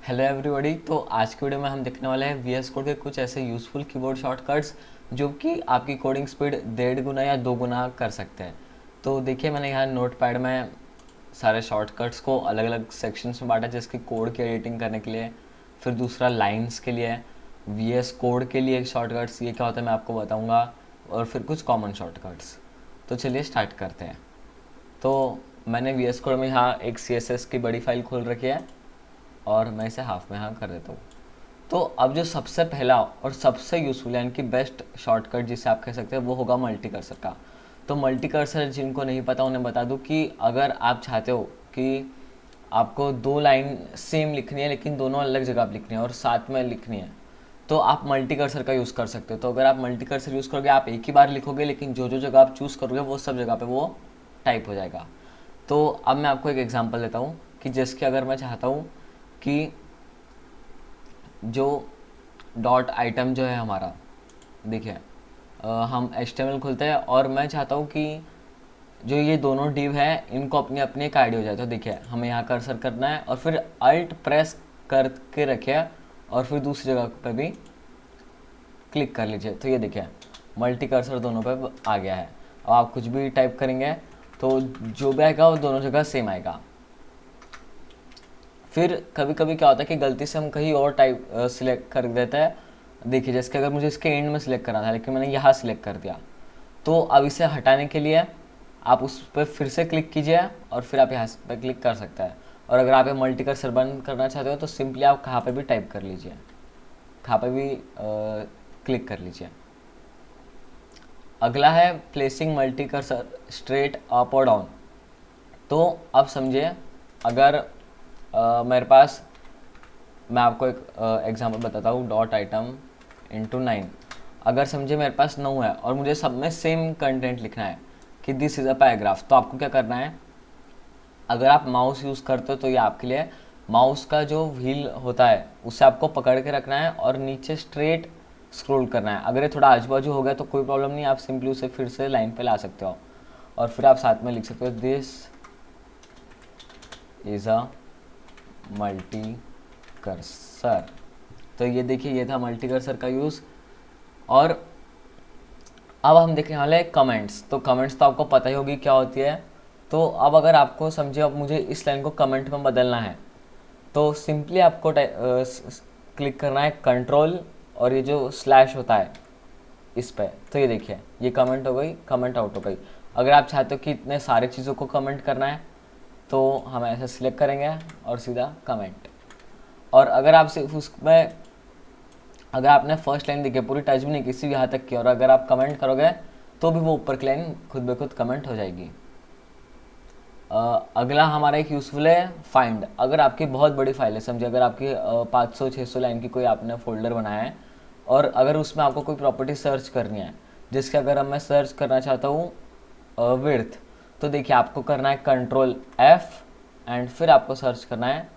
Hello everybody. तो आज की वीडियो में हम देखने वाले हैं वीएस कोड के कुछ ऐसे यूज़फुल कीबोर्ड शॉर्टकट्स जो कि आपकी कोडिंग स्पीड 1.5 गुना या 2 गुना कर सकते हैं। तो देखिए, मैंने यहाँ नोटपैड में सारे शॉर्टकट्स को अलग अलग सेक्शंस में बांटा, जैसे कि कोड की एडिटिंग करने के लिए, फिर दूसरा लाइंस के लिए, वीएस कोड के लिए शॉर्टकट्स ये क्या होता है मैं आपको बताऊँगा, और फिर कुछ कॉमन शॉर्टकट्स। तो चलिए स्टार्ट करते हैं। तो मैंने वीएस कोड में यहाँ एक CSS की बड़ी फाइल खोल रखी है और मैं इसे हाफ में यहाँ कर देता हूँ। तो अब जो सबसे पहला और सबसे यूज़फुल यानी कि बेस्ट शॉर्टकट जिसे आप कह सकते हैं वो होगा मल्टी कर्सर का। तो मल्टी कर्सर जिनको नहीं पता उन्हें बता दूँ कि अगर आप चाहते हो कि आपको 2 लाइन सेम लिखनी है लेकिन दोनों अलग जगह पर लिखनी है और साथ में लिखनी है, तो आप मल्टी कर्सर का यूज़ कर सकते हो। तो अगर आप मल्टी कर्सर यूज़ करोगे आप एक ही बार लिखोगे, लेकिन जो जो जगह आप चूज़ करोगे वो सब जगह पे वो टाइप हो जाएगा। तो अब मैं आपको एक एग्जांपल देता हूँ कि जिसके अगर मैं चाहता हूँ कि जो डॉट आइटम जो है हमारा, देखिए हम HTML खुलते हैं और मैं चाहता हूँ कि जो ये दोनों डिव है इनको अपनी अपनी एक आईडी हो जाए। तो देखिए हमें यहाँ कर्सर करना है और फिर अल्ट प्रेस करके रखिए और फिर दूसरी जगह पे भी क्लिक कर लीजिए। तो ये देखिए मल्टी कर्सर दोनों पे आ गया है। अब आप कुछ भी टाइप करेंगे तो जो भी आएगा वो दोनों जगह सेम आएगा। फिर कभी कभी क्या होता है कि गलती से हम कहीं और टाइप सिलेक्ट कर देते हैं। देखिए जैसे कि अगर मुझे इसके एंड में सिलेक्ट करना था लेकिन मैंने यहाँ सिलेक्ट कर दिया, तो अब इसे हटाने के लिए आप उस पर फिर से क्लिक कीजिए और फिर आप यहाँ पे क्लिक कर सकते हैं। और अगर आप ये मल्टी कर्सर बंद करना चाहते हो तो सिंपली आप कहाँ पे भी टाइप कर लीजिए, कहाँ पे भी क्लिक कर लीजिए। अगला है placing multi cursor straight up और डाउन। तो अब समझिए अगर मेरे पास, मैं आपको एक एग्जांपल बताता हूँ, डॉट आइटम इंटू 9। अगर समझिए मेरे पास 9 है और मुझे सब में सेम कंटेंट लिखना है कि दिस इज़ अ पैराग्राफ, तो आपको क्या करना है, अगर आप माउस यूज़ करते हो तो ये आपके लिए माउस का जो व्हील होता है उसे आपको पकड़ के रखना है और नीचे स्ट्रेट स्क्रॉल करना है। अगर ये थोड़ा आजू बाजू हो गया तो कोई प्रॉब्लम नहीं, आप सिंपली उसे फिर से लाइन पे ला सकते हो और फिर आप साथ में लिख सकते हो this is a multi cursor. तो ये देखिए ये था मल्टी कर्सर का यूज़। और अब हम देखने वाले हैं कमेंट्स। तो कमेंट्स तो आपको पता ही होगी क्या होती है। तो अब अगर आपको समझिए अब मुझे इस लाइन को कमेंट में बदलना है तो सिंपली आपको क्लिक करना है कंट्रोल और ये जो स्लैश होता है इस पर। तो ये देखिए ये कमेंट हो गई, कमेंट आउट हो गई। अगर आप चाहते हो कि इतने सारे चीज़ों को कमेंट करना है तो हम ऐसे सिलेक्ट करेंगे और सीधा कमेंट। और अगर आप सिर्फ उसमें, अगर आपने फर्स्ट लाइन देखी पूरी टच भी नहीं की सिर्फ यहाँ तक की और अगर आप कमेंट करोगे तो भी वो ऊपर की लाइन खुद ब खुद कमेंट हो जाएगी। अगला हमारा एक यूज़फुल है फाइंड। अगर आपकी बहुत बड़ी फाइल है, समझिए अगर आपकी 500-600 लाइन की कोई आपने फोल्डर बनाया है और अगर उसमें आपको कोई प्रॉपर्टी सर्च करनी है, जिसके अगर मैं सर्च करना चाहता हूँ विड्थ, तो देखिए आपको करना है कंट्रोल F एंड फिर आपको सर्च करना है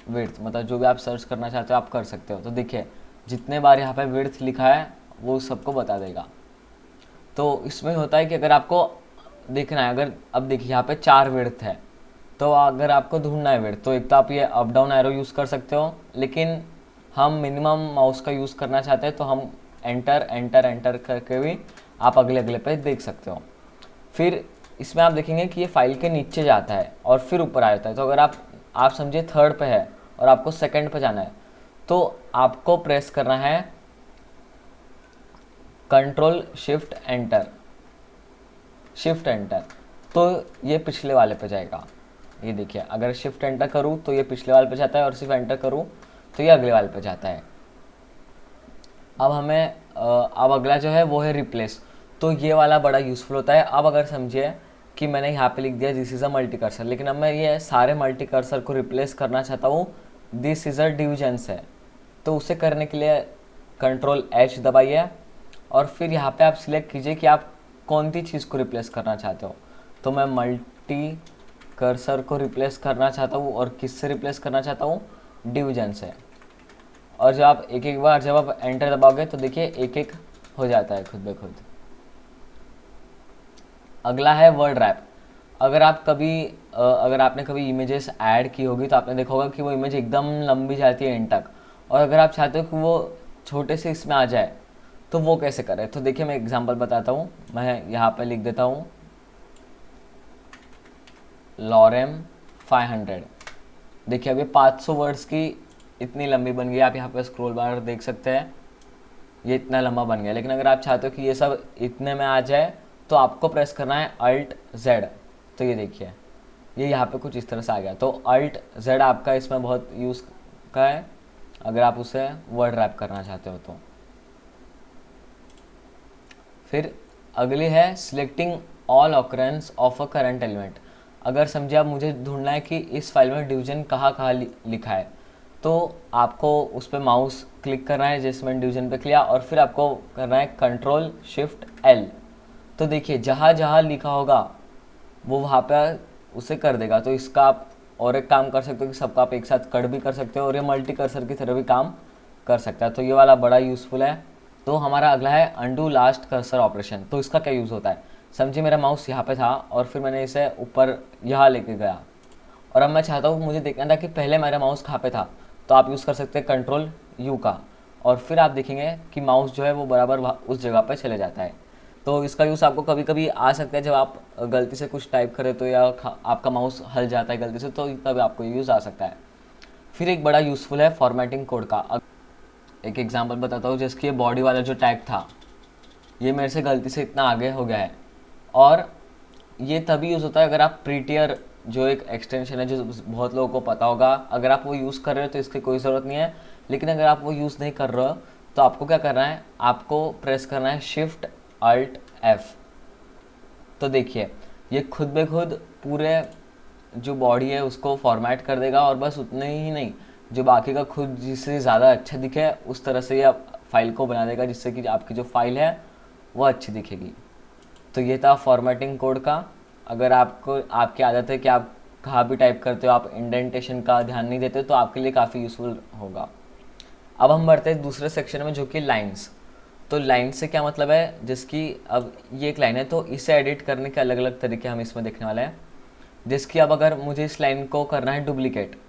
विड्थ, मतलब जो भी आप सर्च करना चाहते हो आप कर सकते हो। तो देखिए जितने बार यहाँ पे विड्थ लिखा है वो सबको बता देगा। तो इसमें होता है कि अगर आपको देखना है, अगर अब देखिए यहाँ पे 4 विड्थ है, तो अगर आपको ढूंढना है विड्थ तो एक तो आप ये अप डाउन एरो यूज़ कर सकते हो, लेकिन हम मिनिमम माउस का यूज़ करना चाहते हैं तो हम एंटर एंटर एंटर करके भी आप अगले अगले पे देख सकते हो। फिर इसमें आप देखेंगे कि ये फाइल के नीचे जाता है और फिर ऊपर आ जाता है। तो अगर आप समझिए थर्ड पे है और आपको सेकंड पे जाना है तो आपको प्रेस करना है control shift enter, shift enter, तो ये पिछले वाले पे जाएगा। ये देखिए अगर शिफ्ट एंटर करूँ तो ये पिछले वाले पे जाता है और सिर्फ एंटर करूँ तो ये अगले वाले पे जाता है। अब हमें अब अगला जो है वो है रिप्लेस। तो ये वाला बड़ा यूज़फुल होता है। अब अगर समझिए कि मैंने यहाँ पे लिख दिया this is a multi cursor, लेकिन अब मैं ये सारे मल्टी कर्सर को रिप्लेस करना चाहता हूँ दिस इज़ अ डिवीजन से। तो उसे करने के लिए कंट्रोल H दबाइए और फिर यहाँ पे आप सिलेक्ट कीजिए कि आप कौन सी चीज़ को रिप्लेस करना चाहते हो। तो मैं मल्टी कर्सर को रिप्लेस करना चाहता हूँ और किससे रिप्लेस करना चाहता हूँ, डिवीजन से। और जब आप एक एक बार जब आप एंटर दबाओगे तो देखिए एक एक हो जाता है खुद ब खुद। अगला है वर्ड रैप। अगर अगर आपने कभी इमेजेस ऐड की होगी तो आपने देखा होगा कि वो इमेज एकदम लंबी जाती है एंड तक, और अगर आप चाहते हो कि वो छोटे से इसमें आ जाए तो वो कैसे करें। तो देखिए मैं एग्जांपल बताता हूँ, मैं यहाँ पे लिख देता हूँ लॉरेम 500। देखिए अब ये 500 वर्ड्स की इतनी लंबी बन गई, आप यहाँ पे स्क्रॉल बार देख सकते हैं, ये इतना लंबा बन गया। लेकिन अगर आप चाहते हो कि ये सब इतने में आ जाए तो आपको प्रेस करना है अल्ट जेड। तो ये देखिए ये यहाँ पे कुछ इस तरह से आ गया। तो अल्ट जेड आपका इसमें बहुत यूज़ का है अगर आप उसे वर्ड रैप करना चाहते हो तो। फिर अगली है selecting all occurrence of a current element. अगर समझे आप मुझे ढूंढना है कि इस फाइल में डिवीजन कहाँ कहाँ लिखा है, तो आपको उस पर माउस क्लिक करना है जिसमें डिवीजन पे किया, और फिर आपको करना है कंट्रोल शिफ्ट एल। तो देखिए जहाँ जहाँ लिखा होगा वो वहाँ पे उसे कर देगा। तो इसका आप और एक काम कर सकते हो कि सबका आप एक साथ कट भी कर सकते हो, और ये मल्टी कर्सर की तरह भी काम कर सकता है। तो ये वाला बड़ा यूज़फुल है। तो हमारा अगला है अंडू लास्ट कर्सर ऑपरेशन। तो इसका क्या यूज़ होता है, समझिए मेरा माउस यहाँ पे था और फिर मैंने इसे ऊपर यहाँ लेके गया, और अब मैं चाहता हूँ मुझे देखना था कि पहले मेरा माउस कहाँ पे था। तो आप यूज़ कर सकते हैं कंट्रोल यू का, और फिर आप देखेंगे कि माउस जो है वो बराबर उस जगह पर चले जाता है। तो इसका यूज़ आपको कभी कभी आ सकता है जब आप गलती से कुछ टाइप करें तो, या आपका माउस हल जाता है गलती से, तो तब आपको यूज़ आ सकता है। फिर एक बड़ा यूज़फुल है फॉर्मेटिंग कोड का। एक एग्जांपल बताता हूँ, जैसे कि ये बॉडी वाला जो टैग था ये मेरे से गलती से इतना आगे हो गया है, और ये तभी यूज़ होता है अगर आप प्रीटियर जो एक एक्सटेंशन है जो बहुत लोगों को पता होगा, अगर आप वो यूज़ कर रहे हो तो इसकी कोई ज़रूरत नहीं है। लेकिन अगर आप वो यूज़ नहीं कर रहे हो तो आपको क्या करना है, आपको प्रेस करना है शिफ्ट अल्ट एफ। तो देखिए ये खुद ब खुद पूरे जो बॉडी है उसको फॉर्मेट कर देगा, और बस उतने ही नहीं, जो बाकी का खुद जिससे ज़्यादा अच्छा दिखे उस तरह से ये फाइल को बना देगा, जिससे कि आपकी जो फाइल है वो अच्छी दिखेगी। तो ये था फॉर्मेटिंग कोड का। अगर आपको आपकी आदत है कि आप कहाँ भी टाइप करते हो, आप इंडेंटेशन का ध्यान नहीं देते, तो आपके लिए काफ़ी यूज़फुल होगा। अब हम बढ़ते हैं दूसरे सेक्शन में जो कि लाइंस। तो लाइन से क्या मतलब है, जिसकी अब ये एक लाइन है तो इसे एडिट करने के अलग अलग तरीके हम इसमें देखने वाले हैं। जिसकी अब अगर मुझे इस लाइन को करना है डुप्लीकेट,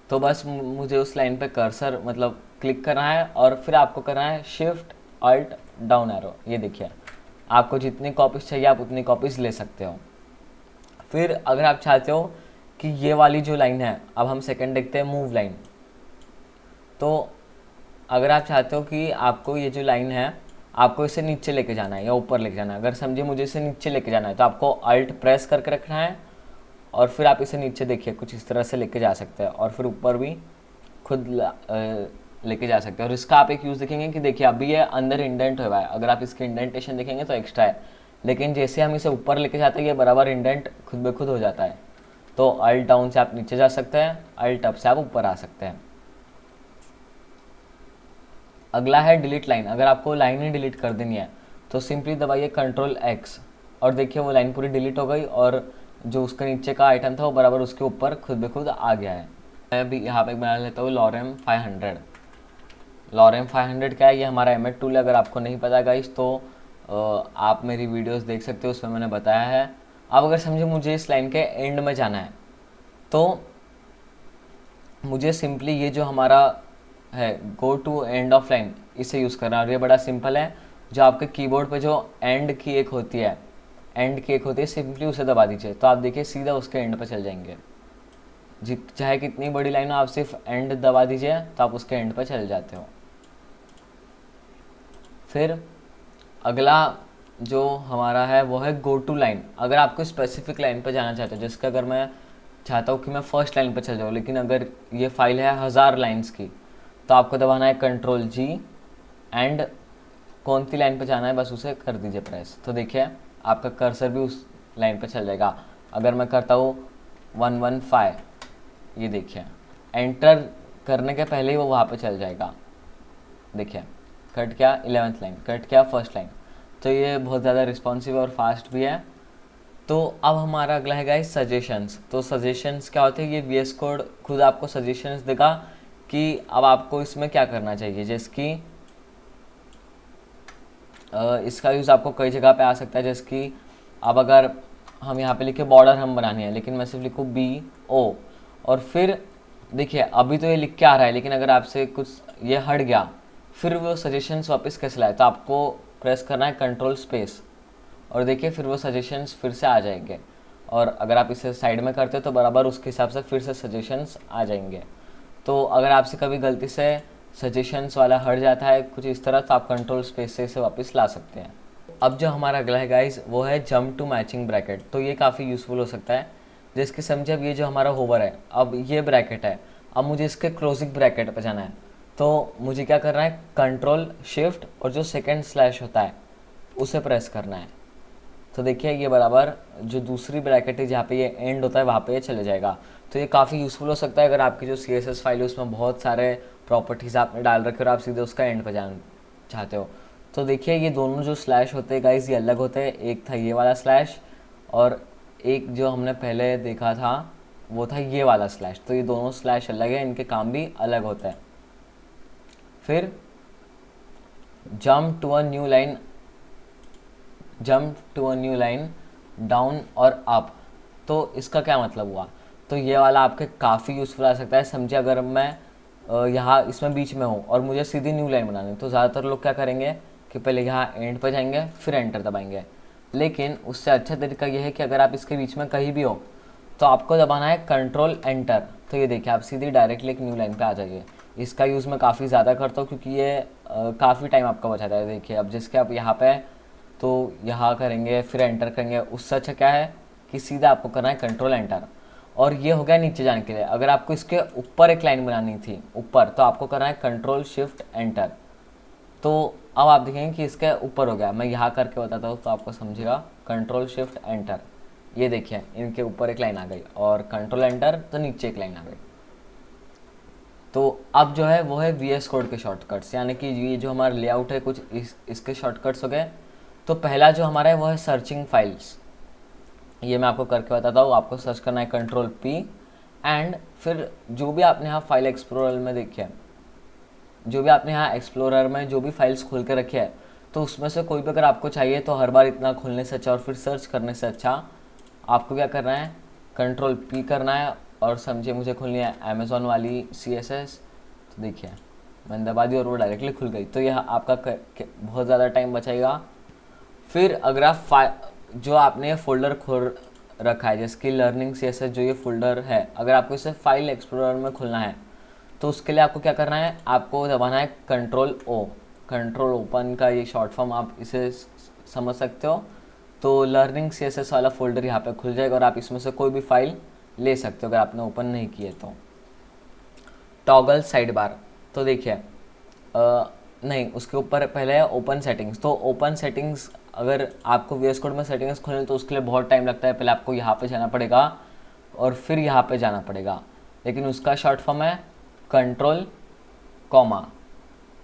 तो बस मुझे उस लाइन पे कर्सर मतलब क्लिक करना है, और फिर आपको करना है शिफ्ट अल्ट डाउन एरो। ये देखिए आपको जितनी कॉपीज़ चाहिए आप उतनी कॉपीज़ ले सकते हो। फिर अगर आप चाहते हो कि ये वाली जो लाइन है, अब हम सेकंड देखते हैं मूव लाइन। तो अगर आप चाहते हो कि आपको ये जो लाइन है आपको इसे नीचे लेके जाना है या ऊपर लेके जाना है, अगर समझिए मुझे इसे नीचे लेके जाना है तो आपको अल्ट प्रेस करके रखना है, और फिर आप इसे नीचे देखिए कुछ इस तरह से लेके जा सकते हैं, और फिर ऊपर भी खुद लेके जा सकते हैं। और इसका आप एक यूज़ देखेंगे कि देखिए अभी ये अंदर इंडेंट हुआ है, अगर आप इसके इंडेंटेशन देखेंगे तो एक्स्ट्रा है, लेकिन जैसे हम इसे ऊपर लेके जाते हैं ये बराबर इंडेंट खुद ब खुद हो जाता है। तो अल्ट डाउन से आप नीचे जा सकते हैं, अल्ट अप से आप ऊपर आ सकते हैं। अगला है डिलीट लाइन। अगर आपको लाइन ही डिलीट कर देनी है तो सिंपली दबाइए कंट्रोल एक्स, और देखिए वो लाइन पूरी डिलीट हो गई, और जो उसके नीचे का आइटम था वो बराबर उसके ऊपर खुद ब खुद आ गया है। मैं अभी यहाँ पे बना लेता हूँ लॉरेम 500। लॉरेम 500 क्या है, ये हमारा एमएड टूल है। अगर आपको नहीं पता गाइस तो आप मेरी वीडियोस देख सकते हो, उसमें मैंने बताया है। अब अगर समझे मुझे इस लाइन के एंड में जाना है तो मुझे सिंपली ये जो हमारा है go to end of line इसे यूज़ करना, और ये बड़ा सिंपल है। जो आपके कीबोर्ड पे जो एंड की एक होती है, सिंपली उसे दबा दीजिए, तो आप देखिए सीधा उसके एंड पे चल जाएंगे। चाहे कितनी बड़ी लाइन हो, आप सिर्फ एंड दबा दीजिए तो आप उसके एंड पे चल जाते हो। फिर अगला जो हमारा है वो है गो टू लाइन। अगर आपको स्पेसिफिक लाइन पे जाना चाहते हो, जिसका अगर मैं चाहता हूँ कि मैं फर्स्ट लाइन पे चल जाऊँ, लेकिन अगर ये फाइल है 1000 लाइन्स की, तो आपको दबाना है कंट्रोल जी, एंड कौन सी लाइन पे जाना है बस उसे कर दीजिए प्रेस। तो देखिए आपका कर्सर भी उस लाइन पे चल जाएगा। अगर मैं करता हूँ 115, ये देखिए एंटर करने के पहले ही वो वहाँ पे चल जाएगा। देखिए कट किया 11th लाइन, कट किया फर्स्ट लाइन। तो ये बहुत ज़्यादा रिस्पॉन्सिव और फास्ट भी है। तो अब हमारा अगला है गाइस सजेशंस। तो सजेशंस क्या होते हैं, ये वीएस कोड खुद आपको सजेशंस देगा कि अब आपको इसमें क्या करना चाहिए। जैसे कि इसका यूज़ आपको कई जगह पे आ सकता है, जैसे कि अब अगर हम यहाँ पे लिखे बॉर्डर हम बनानी है, लेकिन मैं सिर्फ लिखूँ BO, और फिर देखिए अभी तो ये लिख के आ रहा है, लेकिन अगर आपसे कुछ ये हट गया फिर वो सजेशंस वापस कैसे लाए, तो आपको प्रेस करना है कंट्रोल स्पेस, और देखिए फिर वो सजेशंस फिर से आ जाएंगे। और अगर आप इसे साइड में करते हो तो बराबर उसके हिसाब से फिर से सजेशंस आ जाएंगे। तो अगर आपसे कभी गलती से सजेशंस वाला हट जाता है कुछ इस तरह, तो आप कंट्रोल स्पेस से इसे वापस ला सकते हैं। अब जो हमारा अगला है गाइज वो है जंप टू मैचिंग ब्रैकेट। तो ये काफ़ी यूज़फुल हो सकता है। जिसके समझे अब ये जो हमारा होवर है, अब ये ब्रैकेट है, अब मुझे इसके क्लोजिंग ब्रैकेट पे जाना है। तो मुझे क्या करना है, कंट्रोल शिफ्ट और जो सेकंड स्लैश होता है उसे प्रेस करना है। तो देखिए ये बराबर जो दूसरी ब्रैकेट है जहाँ पे ये एंड होता है वहाँ पे ये चले जाएगा। तो ये काफ़ी यूज़फुल हो सकता है अगर आपकी जो CSS फाइल है उसमें बहुत सारे प्रॉपर्टीज़ आपने डाल रखे और आप सीधे उसका एंड पे जाना चाहते हो। तो देखिए ये दोनों जो स्लैश होते हैं गाइज ये अलग होते हैं। एक था ये वाला स्लैश और एक जो हमने पहले देखा था वो था ये वाला स्लैश। तो ये दोनों स्लैश अलग है, इनके काम भी अलग होते हैं। फिर jump to a new line, jump to a new line down और अप। तो इसका क्या मतलब हुआ, तो ये वाला आपके काफ़ी यूज़फुल आ सकता है। समझिए अगर मैं यहाँ इसमें बीच में हूँ और मुझे सीधी न्यू लाइन बनानी है, तो ज़्यादातर लोग क्या करेंगे कि पहले यहाँ एंड पर जाएंगे फिर एंटर दबाएंगे। लेकिन उससे अच्छा तरीका यह है कि अगर आप इसके बीच में कहीं भी हो तो आपको दबाना है कंट्रोल एंटर। तो ये देखिए आप सीधी डायरेक्टली एक न्यू लाइन पे आ जाइए। इसका यूज़ मैं काफ़ी ज़्यादा करता हूँ क्योंकि ये काफ़ी टाइम आपका बचाता है। देखिए अब जिसके आप यहाँ पे तो यहाँ करेंगे फिर एंटर करेंगे, उससे अच्छा क्या है कि सीधा आपको करना है कंट्रोल एंटर। और ये हो गया नीचे जाने के लिए। अगर आपको इसके ऊपर एक लाइन बनानी थी ऊपर, तो आपको करना है कंट्रोल शिफ्ट एंटर। तो अब आप देखेंगे कि इसके ऊपर हो गया। मैं यहाँ करके बताता हूँ तो आपको समझेगा। कंट्रोल शिफ्ट एंटर, ये देखिए इनके ऊपर एक लाइन आ गई, और कंट्रोल एंटर तो नीचे एक लाइन आ गई। तो अब जो है वो है VS कोड के शॉर्टकट्स, यानी कि ये जो हमारा लेआउट है कुछ इसके शॉर्टकट्स हो गए। तो पहला जो हमारा है वो है सर्चिंग फाइल्स। ये मैं आपको करके बताता हूँ। आपको सर्च करना है कंट्रोल P एंड फिर जो भी आपने यहाँ फाइल एक्सप्लोरर में देखी है, जो भी आपने यहाँ एक्सप्लोरर में जो भी फाइल्स खोल के रखी है, तो उसमें से कोई भी अगर आपको चाहिए तो हर बार इतना खोलने से अच्छा और फिर सर्च करने से अच्छा आपको क्या करना है, कंट्रोल P करना है। और समझिए मुझे खोलनी है अमेज़ॉन वाली CSS। तो देखिए मैंने दबा दी और वो डायरेक्टली खुल गई। तो यह आपका बहुत ज़्यादा टाइम बचाएगा। फिर अगर आप जो आपने फोल्डर खोल रखा है जैसे कि लर्निंग CSS जो ये फोल्डर है, अगर आपको इसे फाइल एक्सप्लोरर में खोलना है तो उसके लिए आपको क्या करना है, आपको दबाना है कंट्रोल O। कंट्रोल ओपन का ये शॉर्ट फॉर्म आप इसे समझ सकते हो। तो लर्निंग CSS वाला फोल्डर यहाँ पे खुल जाएगा और आप इसमें से कोई भी फाइल ले सकते हो अगर आपने ओपन नहीं किए तो। टॉगल साइड बार, तो देखिए नहीं उसके ऊपर पहले है ओपन सेटिंग्स। तो ओपन सेटिंग्स अगर आपको VS कोड में सेटिंग्स खोलने तो उसके लिए बहुत टाइम लगता है। पहले आपको यहाँ पे जाना पड़ेगा और फिर यहाँ पे जाना पड़ेगा, लेकिन उसका शॉर्ट फॉर्म है कंट्रोल कॉमा।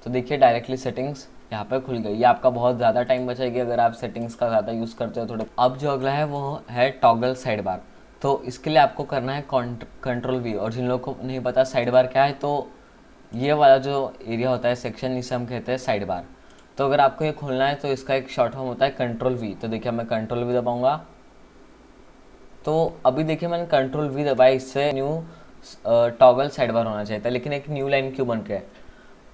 तो देखिए डायरेक्टली सेटिंग्स यहाँ पे खुल गई। ये आपका बहुत ज़्यादा टाइम बचाएगी अगर आप सेटिंग्स का ज़्यादा यूज़ करते हो थोड़े। अब जो अगला है वो है टॉगल साइड बार। तो इसके लिए आपको करना है कंट्रोल V। और जिन लोगों को नहीं पता साइड बार क्या है, तो ये वाला जो एरिया होता है सेक्शन, इसे हम कहते हैं साइड बार। तो अगर आपको ये खोलना है तो इसका एक शॉर्ट फॉर्म होता है कंट्रोल V। तो देखिए मैं कंट्रोल V दबाऊंगा तो अभी देखिए मैंने कंट्रोल V दबाया, इससे न्यू टॉगल साइड बार होना चाहिए था, लेकिन एक न्यू लाइन क्यों बन गया।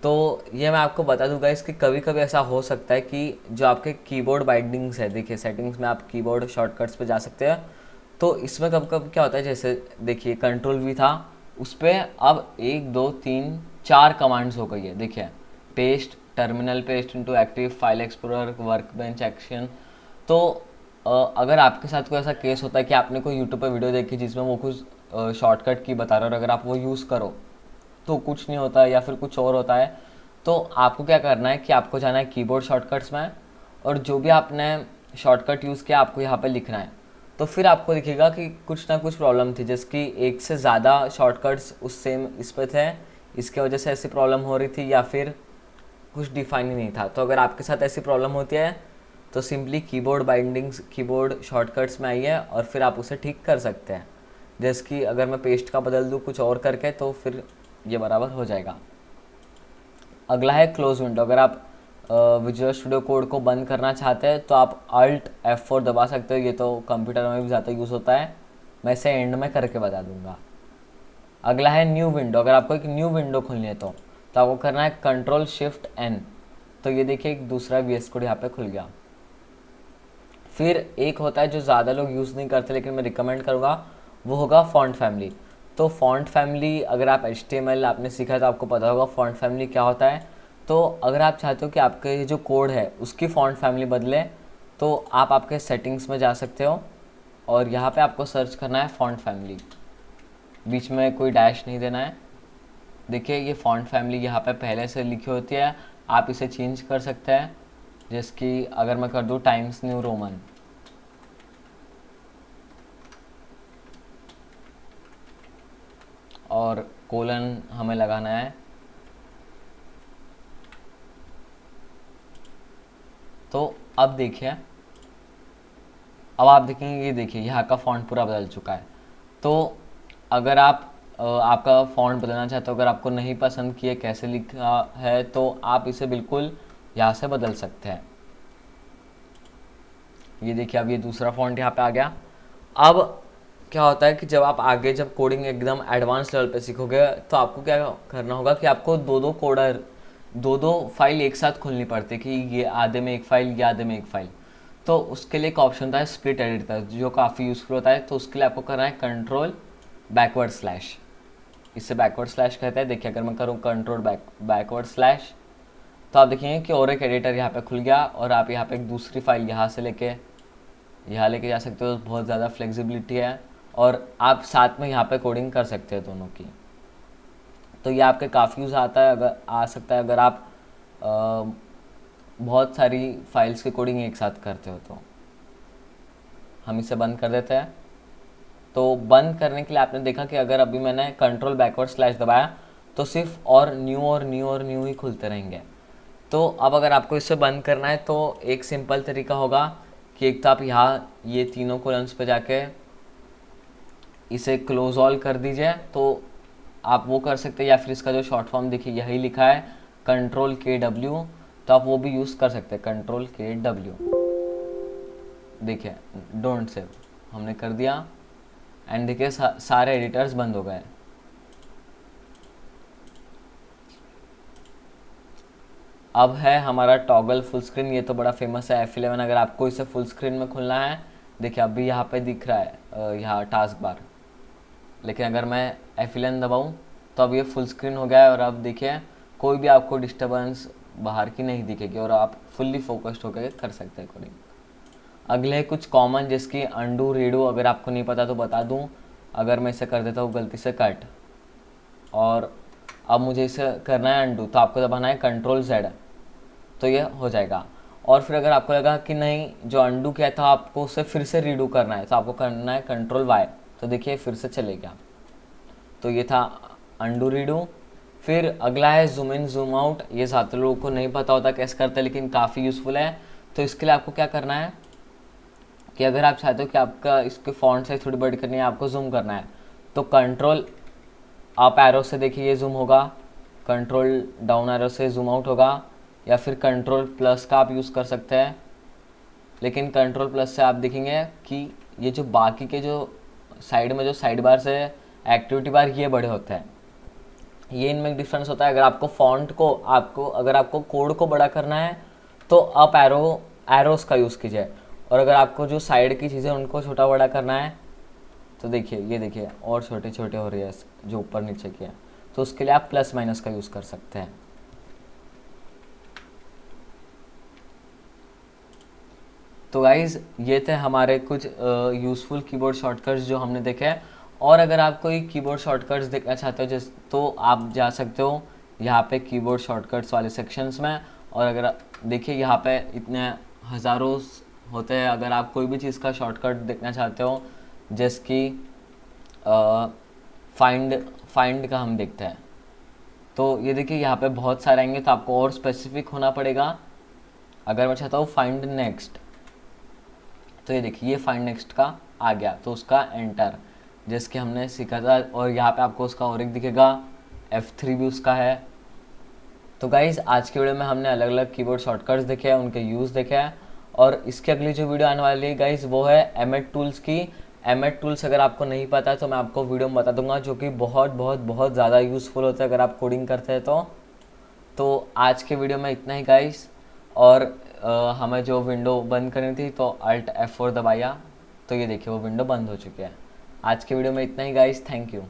तो ये मैं आपको बता दूंगा इसकी कभी कभी ऐसा हो सकता है कि जो आपके कीबोर्ड बाइंडिंग्स है, देखिए सेटिंग्स में आप कीबोर्ड शॉर्टकट्स पे जा सकते हैं। तो इसमें कब कब क्या होता है, जैसे देखिए कंट्रोल V था उस पर अब 1 2 3 4 कमांड्स हो गई है। देखिए paste, terminal paste into active, file explorer, workbench action. तो अगर आपके साथ कोई ऐसा केस होता है कि आपने कोई यूट्यूब पर वीडियो देखी जिसमें वो कुछ शॉर्टकट की बता रहा है और अगर आप वो यूज़ करो तो कुछ नहीं होता है या फिर कुछ और होता है, तो आपको क्या करना है कि आपको जाना है कीबोर्ड शॉर्टकट्स में और जो भी आपने शॉर्टकट यूज़ किया आपको यहाँ पे लिखना है। तो फिर आपको दिखेगा कि कुछ ना कुछ प्रॉब्लम थी, जैसे कि एक से ज़्यादा शॉर्टकट्स उस सेम इस पर थे, इसके वजह से ऐसी प्रॉब्लम हो रही थी, या फिर कुछ डिफाइन ही नहीं था। तो अगर आपके साथ ऐसी प्रॉब्लम होती है तो simply keyboard bindings, keyboard shortcuts में आइए और फिर आप उसे ठीक कर सकते हैं। जैसे कि अगर मैं पेस्ट का बदल दूँ कुछ और करके तो फिर ये बराबर हो जाएगा। अगला है क्लोज विंडो। अगर आप विजुअल स्टूडियो कोड को बंद करना चाहते हैं तो आप Alt F4 दबा सकते हो। ये तो कंप्यूटर में भी ज़्यादा यूज़ होता है, मैं इसे एंड में करके बता दूंगा। अगला है न्यू विंडो। अगर आपको एक न्यू विंडो खोलनी है तो आपको करना है Ctrl+Shift+N। तो ये देखिए एक दूसरा VS कोड यहाँ पे खुल गया। फिर एक होता है जो ज़्यादा लोग यूज़ नहीं करते लेकिन मैं रिकमेंड करूँगा, वो होगा फॉन्ट फैमिली। तो फॉन्ट फैमिली अगर आप HTML आपने सीखा है तो आपको पता होगा फॉन्ट फैमिली क्या होता है। तो अगर आप चाहते हो कि आपके जो कोड है उसकी फॉन्ट फैमिली बदले तो आप आपके सेटिंग्स में जा सकते हो और यहाँ पे आपको सर्च करना है फॉन्ट फैमिली, बीच में कोई डैश नहीं देना है। देखिए ये फॉन्ट फैमिली यहाँ पे पहले से लिखी होती है, आप इसे चेंज कर सकते हैं। जैसे कि अगर मैं कर दूँ टाइम्स न्यू रोमन, और कोलन हमें लगाना है। तो अब देखिए, अब आप देखेंगे, ये देखिए यहाँ का फ़ॉन्ट पूरा बदल चुका है। तो अगर आप आपका फ़ॉन्ट बदलना चाहते हो, अगर आपको नहीं पसंद कि ये कैसे लिखा है, तो आप इसे बिल्कुल यहाँ से बदल सकते हैं। ये देखिए अब ये दूसरा फ़ॉन्ट यहाँ पे आ गया। अब क्या होता है कि जब आप आगे जब कोडिंग एकदम एडवांस लेवल पे सीखोगे तो आपको क्या करना होगा कि आपको दो दो फाइल एक साथ खोलनी पड़ती है, कि ये आधे में एक फाइल, ये आधे में एक फाइल। तो उसके लिए एक ऑप्शन था स्प्लिट एडिटर, जो काफ़ी यूज़फुल होता है। तो उसके लिए आपको करना है Ctrl/बैकवर्ड स्लैश, इससे बैकवर्ड स्लैश कहते हैं। देखिए अगर मैं करूँ Ctrl/बैकवर्ड स्लैश तो आप देखेंगे कि और एक एडिटर यहाँ पे खुल गया और आप यहाँ पे एक दूसरी फाइल यहाँ से लेके यहाँ लेके जा सकते हो। बहुत ज़्यादा फ्लेक्सिबिलिटी है और आप साथ में यहाँ पे कोडिंग कर सकते हो दोनों की। तो ये आपके काफ़ी यूज़ आता है, अगर आ सकता है अगर आप बहुत सारी फाइल्स की कोडिंग एक साथ करते हो। तो हम इसे बंद कर देते हैं। तो बंद करने के लिए आपने देखा कि अगर अभी मैंने Ctrl/बैकवर्ड स्लैश दबाया तो सिर्फ और न्यू ही खुलते रहेंगे। तो अब अगर आपको इसे बंद करना है तो एक सिंपल तरीका होगा कि एक तो आप यहाँ ये तीनों कॉलम्स पे जाके इसे क्लोज ऑल कर दीजिए, तो आप वो कर सकते हैं। या फिर इसका जो शॉर्ट फॉर्म देखिए यही लिखा है Ctrl+K+W, तो आप वो भी यूज़ कर सकते हैं Ctrl+K+W। देखिए डोंट सेव हमने कर दिया एंड देखिए सारे एडिटर्स बंद हो गए। अब है हमारा टॉगल फुल स्क्रीन। ये तो बड़ा फेमस है F11। अगर आपको इसे फुल स्क्रीन में खुलना है, देखिए अभी यहाँ पे दिख रहा है यहाँ टास्क बार, लेकिन अगर मैं F11 दबाऊँ तो अब ये फुल स्क्रीन हो गया है। और अब देखिए कोई भी आपको डिस्टर्बेंस बाहर की नहीं दिखेगी और आप फुल्ली फोकस्ड होकर कर सकते हैं कोडिंग। अगले कुछ कॉमन जिसकी अंडू रीडू, अगर आपको नहीं पता तो बता दूं। अगर मैं इसे कर देता हूँ गलती से कट और अब मुझे इसे करना है अंडू, तो आपको दबाना है Ctrl+Z, तो ये हो जाएगा। और फिर अगर आपको लगा कि नहीं जो अंडू किया था आपको उसे फिर से रीडू करना है, तो आपको करना है Ctrl+Y, तो देखिए फिर से चलेगा। तो ये था अंडू रीडू। फिर अगला है जूम इन जूम आउट। ये ज़्यादा लोगों को नहीं पता होता कैसे करते हैं, लेकिन काफ़ी यूज़फुल है। तो इसके लिए आपको क्या करना है कि अगर आप चाहते हो कि आपका इसके फॉन्ट साइज थोड़ी बड़ी करनी है, आपको जूम करना है, तो कंट्रोल अप एरो से देखिए ये जूम होगा, कंट्रोल डाउन एरो से जूम आउट होगा, या फिर Ctrl+ का आप यूज़ कर सकते हैं। लेकिन Ctrl+ से आप देखेंगे कि ये जो बाकी के जो साइड में जो साइड बार से एक्टिविटी बार ये बड़े होते हैं, ये इनमें एक डिफरेंस होता है। अगर आपको फॉन्ट को अगर आपको कोड को बड़ा करना है तो अप एरोस का यूज़ कीजिए, और अगर आपको जो साइड की चीज़ें उनको छोटा बड़ा करना है तो देखिए ये देखिए और छोटे छोटे हो रही है जो ऊपर नीचे की है, तो उसके लिए आप प्लस माइनस का यूज़ कर सकते हैं। तो गाइज़ ये थे हमारे कुछ यूज़फुल कीबोर्ड शॉर्टकट्स जो हमने देखे हैं। और अगर आप कोई कीबोर्ड शॉर्टकट्स देखना चाहते हो तो आप जा सकते हो यहाँ पे कीबोर्ड शॉर्टकट्स वाले सेक्शंस में। और अगर देखिए यहाँ पे इतने हज़ारों होते हैं। अगर आप कोई भी चीज़ का शॉर्टकट देखना चाहते हो, जैसे कि फाइंड का हम देखते हैं, तो ये देखिए यहाँ पे बहुत सारे आएंगे, तो आपको और स्पेसिफिक होना पड़ेगा। अगर मैं चाहता हूँ फाइंड नेक्स्ट, तो ये देखिए ये फाइंड नेक्स्ट का आ गया, तो उसका एंटर जैसे कि हमने सीखा था। और यहाँ पे आपको उसका और एक दिखेगा, F3 भी उसका है। तो गाइज़ आज के वीडियो में हमने अलग अलग कीबोर्ड शॉर्टकट्स देखे हैं, उनके यूज़ देखे हैं। और इसके अगली जो वीडियो आने वाली है गाइज़ वो है एमेट टूल्स की। एमेट टूल्स अगर आपको नहीं पता है तो मैं आपको वीडियो में बता दूंगा, जो कि बहुत बहुत बहुत ज़्यादा यूज़फुल होता है अगर आप कोडिंग करते हैं तो आज के वीडियो में इतना ही गाइज़। और हमें जो विंडो बंद करनी थी तो अल्ट F4 दबाया, तो ये देखिए वो विंडो बंद हो चुकी है। आज के वीडियो में इतना ही गाइज़, थैंक यू।